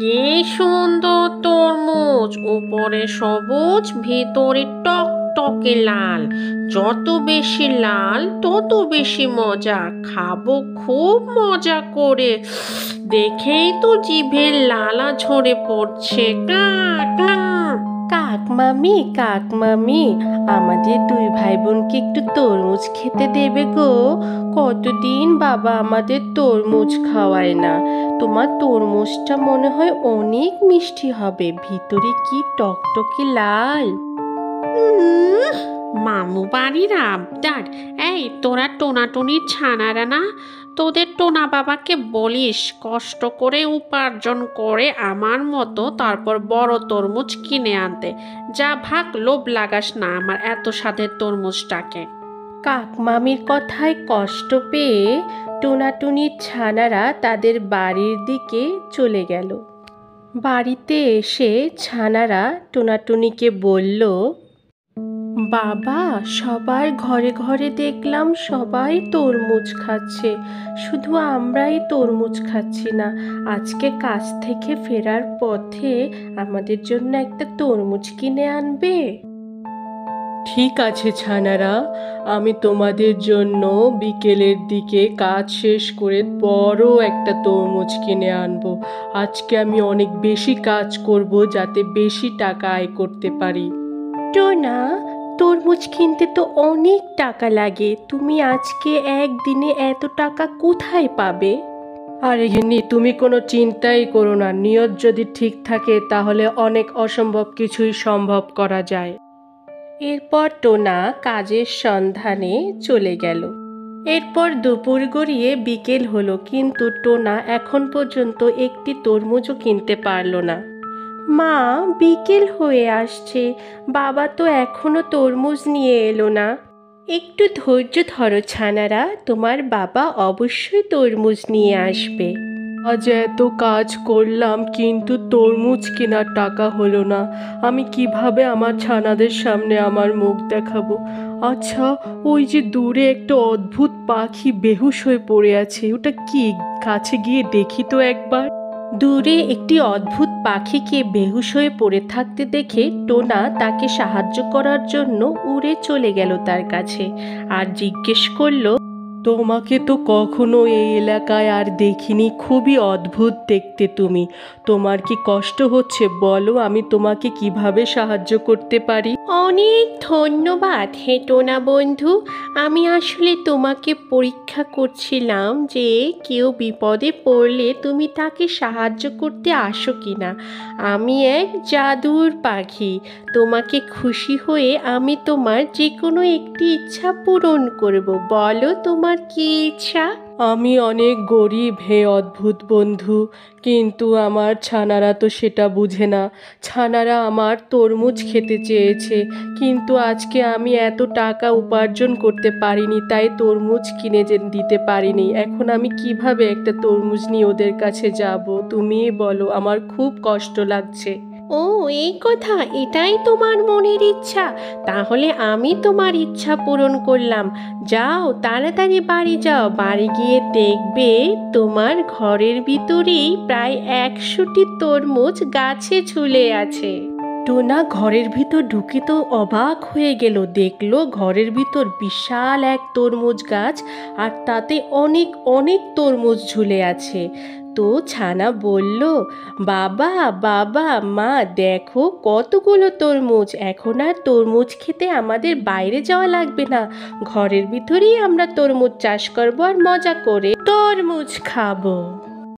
কি সুন্দর তরমুজ, উপরে সবুজ ভিতরে টকটকে লাল। যত বেশি লাল তত বেশি মজা, খাবো খুব মজা করে। দেখেই তো জিভের লালা ঝরে পড়ছে। কা কা কাক মামি, আমাদের দুই ভাই বোনকে একটু তরমুজ খেতে দেবে গো। কতদিন বাবা আমাদের তরমুজ খাওয়ায় না। তোমার তরমুজটা মনে হয় অনেক মিষ্টি হবে, ভিতরে কি টকটকে লাল। উম, মামু বাড়ির আবদার। এই তোরা টোনাটুনির ছানারা না, তোদের টোনা বাবাকে বলিস কষ্ট করে উপার্জন করে আমার মতো তারপর বড় তরমুজ কিনে আনতে। যা ভাগ, লোভ লাগাস না আমার এত স্বাদের তরমুজটাকে। কাকমামির কথায় কষ্ট পেয়ে টোনাটুনির ছানারা তাদের বাড়ির দিকে চলে গেল। বাড়িতে এসে ছানারা টোনাটুনিকে বলল, বাবা, সবার ঘরে ঘরে দেখলাম সবাই তরমুজ খাচ্ছে, শুধু আমরাই তরমুজ খাচ্ছি না। আজকে কাজ থেকে ফেরার পথে আমাদের জন্য একটা তরমুজ কিনে আনবে? ঠিক আছে ছানারা, আমি তোমাদের জন্য বিকেলের দিকে কাজ শেষ করে বড় একটা তরমুজ কিনে আনবো। আজকে আমি অনেক বেশি কাজ করব যাতে বেশি টাকা আয় করতে পারি। টোনা, তরমুজ কিনতে তো অনেক টাকা লাগে, তুমি আজকে একদিনে এত টাকা কোথায় পাবে? আরে গিন্নি, তুমি কোনো চিন্তাই করো না, নিয়ত যদি ঠিক থাকে তাহলে অনেক অসম্ভব কিছুই সম্ভব করা যায়। এরপর টোনা কাজের সন্ধানে চলে গেল। এরপর দুপুর গড়িয়ে বিকেল হলো, কিন্তু টোনা এখন পর্যন্ত একটি তরমুজও কিনতে পারল না। মা, বিকেল হয়ে আসছে, বাবা তো এখনো তরমুজ নিয়ে এলো না। একটু ধৈর্য ধরো ছানারা, তোমার বাবা অবশ্যই তরমুজ নিয়ে আসবে। আজ এত কাজ করলাম কিন্তু তরমুজ কেনার টাকা হলো না। আমি কিভাবে আমার ছানাদের সামনে আমার মুখ দেখাবো? আচ্ছা, ওই যে দূরে একটা অদ্ভুত পাখি বেহুশ হয়ে পড়ে আছে, ওটা কি? কাছে গিয়ে দেখি তো একবার। দূরে একটি অদ্ভুত পাখিকে বেহুশ হয়ে পড়ে থাকতে দেখে টোনা তাকে সাহায্য করার জন্য উড়ে চলে গেল তার কাছে, আর জিজ্ঞেস করলো, তোমাকে তো কখনো এই এলাকায় আর দেখিনি, খুবই অদ্ভুত দেখতে তুমি। তোমার কি কষ্ট হচ্ছে বলো, আমি তোমাকে কিভাবে সাহায্য করতে পারি? অনেক ধন্যবাদ হে টোনা বন্ধু। আমি আসলে তোমাকে পরীক্ষা করছিলাম যে কেউ বিপদে পড়লে তুমি তাকে সাহায্য করতে আসো কিনা। আমি এক জাদুর পাখি, তোমাকে খুশি হয়ে আমি তোমার যে কোনো একটি ইচ্ছা পূরণ করব। বলো তোমার কি ইচ্ছা? আমি অনেক গরিব হে অদ্ভুত বন্ধু, কিন্তু আমার ছানারা তো সেটা বুঝে না। ছানারা আমার তরমুজ খেতে চেয়েছে, কিন্তু আজকে আমি এত টাকা উপার্জন করতে পারিনি, তাই তরমুজ কিনে দিতে পারিনি। এখন আমি কিভাবে একটা তরমুজ নিয়ে ওদের কাছে যাব? তুমিই বলো, আমার খুব কষ্ট লাগছে। ও, এই কথা, এটাই তোমার মনের ইচ্ছা? তাহলে আমি তোমার ইচ্ছা পূরণ করলাম। যাও, তাড়াতাড়ি বাড়ি যাও, বাড়ি গিয়ে দেখবে তোমার ঘরের ভিতরেই প্রায় 100টি তরমুজ গাছে ঝুলে আছে। টোনা ঘরের ভিতর ঢুকে তো অবাক হয়ে গেল, দেখলো ঘরের ভিতর বিশাল এক তরমুজ গাছ, আর তাতে অনেক অনেক তরমুজ ঝুলে আছে। তো ছানা বলল, বাবা বাবা, মা দেখো কতগুলো তরমুজ, এখন আর তরমুজ খেতে আমাদের বাইরে যাওয়া লাগবে না, ঘরের ভিতরেই আমরা তরমুজ চাষ করবো আর মজা করে তরমুজ খাবো।